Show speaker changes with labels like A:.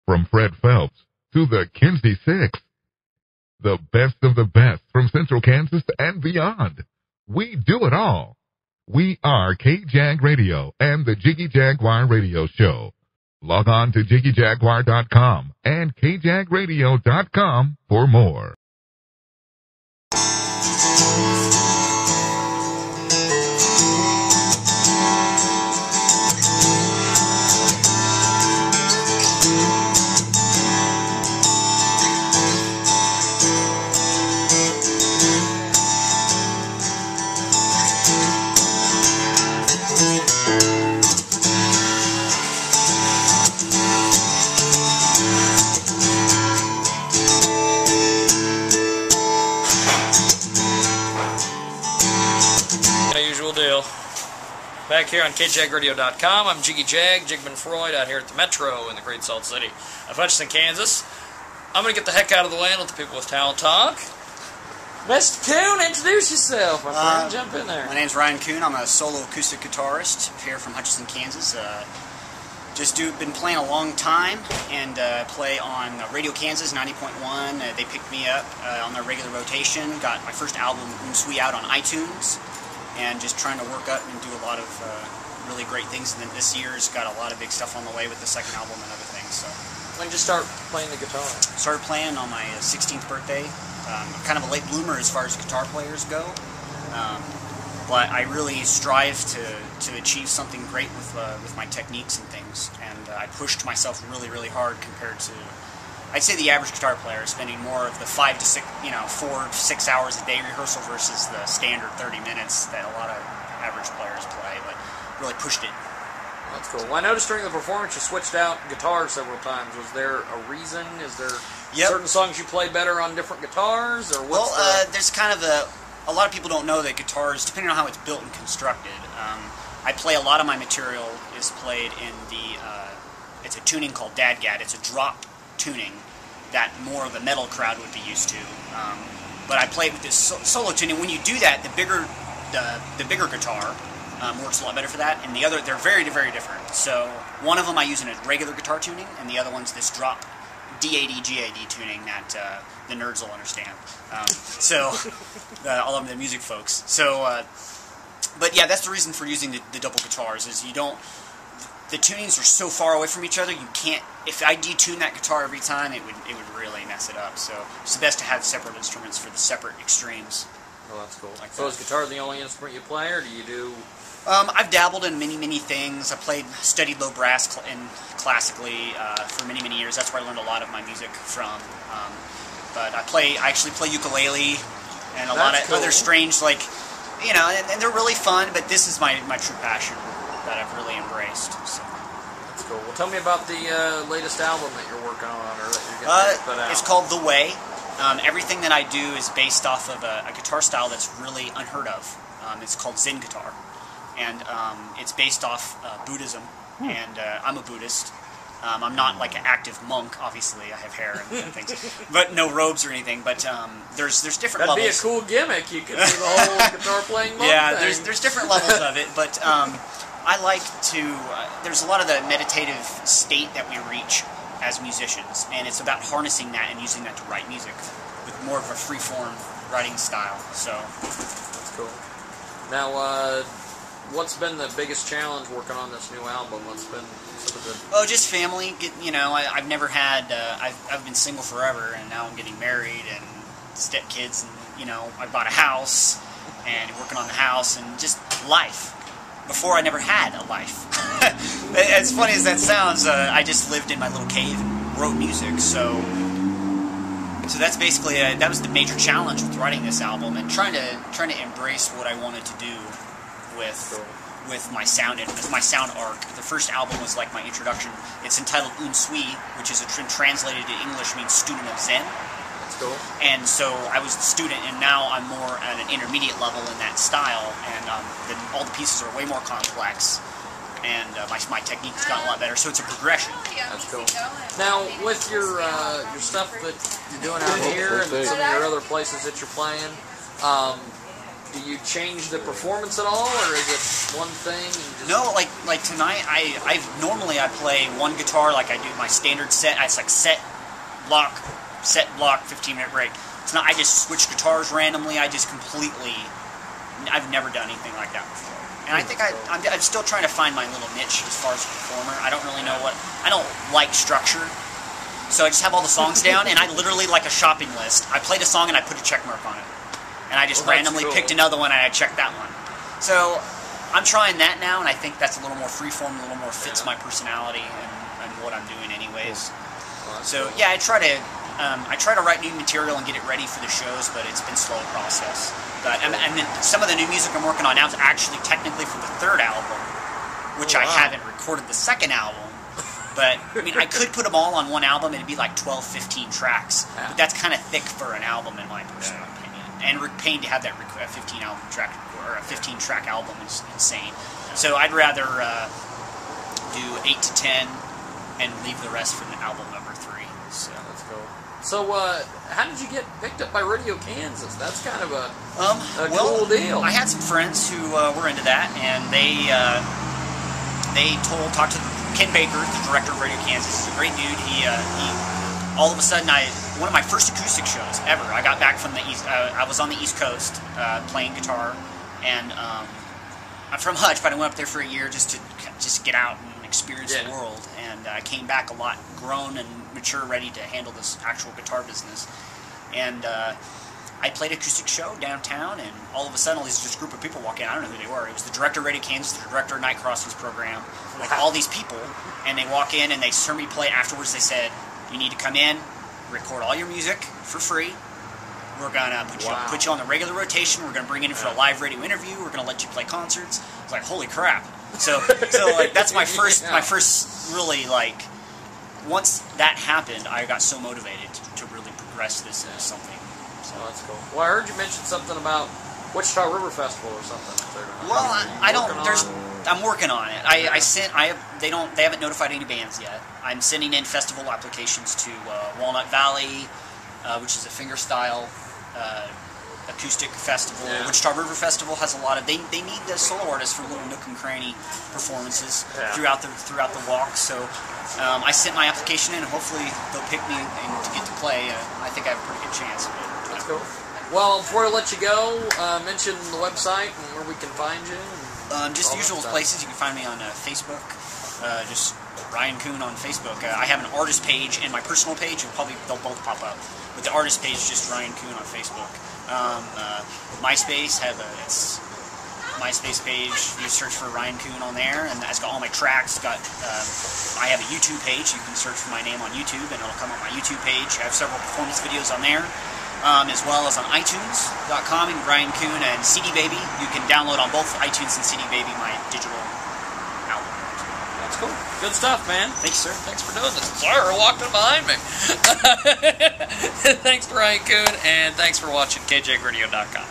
A: From Fred Phelps to the Kinsey Six. The best of the best from Central Kansas and beyond. We do it all. We are K-Jag Radio and the Jiggy Jaguar Radio Show. Log on to JiggyJaguar.com and KJagRadio.com for more.
B: Back here on KJagRadio.com, I'm Jiggy Jag, Jigman Freud, out here at the Metro in the great Salt City of Hutchinson, Kansas. I'm going to get the heck out of the way and let the people with talent talk. Mr. Coon, introduce yourself, my friend. Jump in there.
C: My name's Ryan Coon. I'm a solo acoustic guitarist here from Hutchinson, Kansas. Been playing a long time and play on Radio Kansas 90.1. They picked me up on their regular rotation. Got my first album, Coon out on iTunes. And just trying to work up and do a lot of really great things. And then this year's got a lot of big stuff on the way with the second album and other things. So,
B: when did you start playing the guitar?
C: Started playing on my 16th birthday. I'm kind of a late bloomer as far as guitar players go. But I really strive to achieve something great with my techniques and things. And I pushed myself really, really hard compared to, I'd say, the average guitar player, spending more of the 4 to 6 hours a day rehearsal versus the standard 30 minutes that a lot of average players play, but really pushed it.
B: That's cool. Well, I noticed during the performance you switched out guitars several times. Was there a reason? Is there certain songs you play better on different guitars? Or what's
C: there's kind of a lot of people don't know that guitars, depending on how it's built and constructed, I play a lot of my material is played in the, it's a tuning called Dadgad. It's a drop tuning that more of the metal crowd would be used to, but I play it with this solo tuning. When you do that, the bigger guitar works a lot better for that, and the other, they're very, very different. So one of them I use in a regular guitar tuning, and the other one's this drop D80 GAD tuning that the nerds will understand. All of the music folks. So, but yeah, that's the reason for using the double guitars is you don't. The tunings are so far away from each other, you can't. If I detune that guitar every time, it would really mess it up. So it's the best to have separate instruments for the separate extremes.
B: Oh, that's cool. So is guitar the only instrument you play, or do you do?
C: I've dabbled in many things. I studied low brass classically for many years. That's where I learned a lot of my music from. But I actually play ukulele and a lot of other strange, and they're really fun. But this is my true passion that I've really embraced. So.
B: That's cool. Well, tell me about the latest album that you're working on, or that you're getting ready to put out.
C: It's called The Way. Everything that I do is based off of a guitar style that's really unheard of. It's called Zen guitar, and it's based off Buddhism. And I'm a Buddhist. I'm not like an active monk, obviously. I have hair and things, but no robes or anything. But there's different levels.
B: That'd be a cool gimmick. You could do the whole guitar playing monk thing.
C: There's different levels of it, but I like to. There's a lot of the meditative state that we reach as musicians, and it's about harnessing that and using that to write music with more of a free-form writing style. So
B: that's cool. Now, what's been the biggest challenge working on this new album? What's been some of the...
C: Oh, just family. I've never had... I've been single forever, and now I'm getting married and stepkids, and, I bought a house and working on the house and just life. Before, I never had a life. As funny as that sounds, I just lived in my little cave and wrote music, so that's basically that was the major challenge with writing this album and trying to embrace what I wanted to do with my sound and with my sound arc. The first album was like my introduction. It's entitled Un Sui, which is translated to English means student of Zen.
B: That's cool.
C: And so I was the student, and now I'm more at an intermediate level in that style, and all the pieces are way more complex. And my technique has gotten a lot better, so it's a progression.
B: That's cool. Now, with your stuff that you're doing out here and some of your other places that you're playing, do you change the performance at all, or is it one thing? And just...
C: No, like tonight, I normally I play one guitar, like I do my standard set. It's like set, block, 15-minute break. Tonight I just switch guitars randomly. I've never done anything like that before. And I think I'm still trying to find my little niche as far as a performer. I don't really know I don't like structure. So I just have all the songs down, and I literally, like a shopping list, I played a song and I put a check mark on it. And I just randomly picked another one and I checked that one. So I'm trying that now, and I think that's a little more freeform, a little more fits my personality and what I'm doing anyways. So yeah, I try to write new material and get it ready for the shows, but it's been a slow process. But and then some of the new music I'm working on now is actually technically for the third album, which I haven't recorded the second album. But, I mean, I could put them all on one album, and it'd be like 12, 15 tracks. But that's kind of thick for an album, in my personal opinion. And paying to have that 15-track album is insane. So I'd rather do 8 to 10 and leave the rest for the album number 3. So
B: that's cool. So, how did you get picked up by Radio Kansas? That's kind of a cool deal.
C: I had some friends who were into that, and they talked to Ken Baker, the director of Radio Kansas. He's a great dude. He all of a sudden, one of my first acoustic shows ever. I got back from the East. I was on the East Coast playing guitar, and I'm from Hutch, but I went up there for a year just to get out and experience the world. And I came back a lot grown and mature, ready to handle this actual guitar business. And I played an acoustic show downtown, and all of a sudden, this group of people walk in. I don't know who they were. It was the director of Radio Kansas, the director of Night Crossings program, like all these people. And they walk in, and they heard me play. Afterwards, they said, "You need to come in, record all your music for free. We're gonna put you on the regular rotation. We're gonna bring you in for a live radio interview. We're gonna let you play concerts." I was like, "Holy crap!" So like that's my first really like. Once that happened, I got so motivated to really progress this into something. So
B: that's cool. Well, I heard you mention something about Wichita River Festival or something.
C: Well, I don't. I'm working on it. They haven't notified any bands yet. I'm sending in festival applications to Walnut Valley, which is a fingerstyle acoustic festival. Wichita River Festival has a lot of. They need the solo artists for little nook and cranny performances throughout the walk. So I sent my application in, and hopefully they'll pick me and to get to play. I think I have a pretty good chance.
B: That's cool. Well, before I let you go, mention the website and where we can find you.
C: Just usual places. You can find me on Facebook. Just Ryan Coon on Facebook. I have an artist page and my personal page. They'll both pop up. But the artist page is just Ryan Coon on Facebook. MySpace it's MySpace page. You search for Ryan Coon on there, and that's got all my tracks. I have a YouTube page. You can search for my name on YouTube, and it'll come on my YouTube page. I have several performance videos on there. As well as on iTunes.com and Ryan Coon and CD Baby. You can download on both iTunes and CD Baby my digital album.
B: That's cool. Good stuff, man.
C: Thanks, sir.
B: Thanks for doing this. Sorry, we're walking behind me. Thanks to Ryan Coon, and thanks for watching KJagradio.com.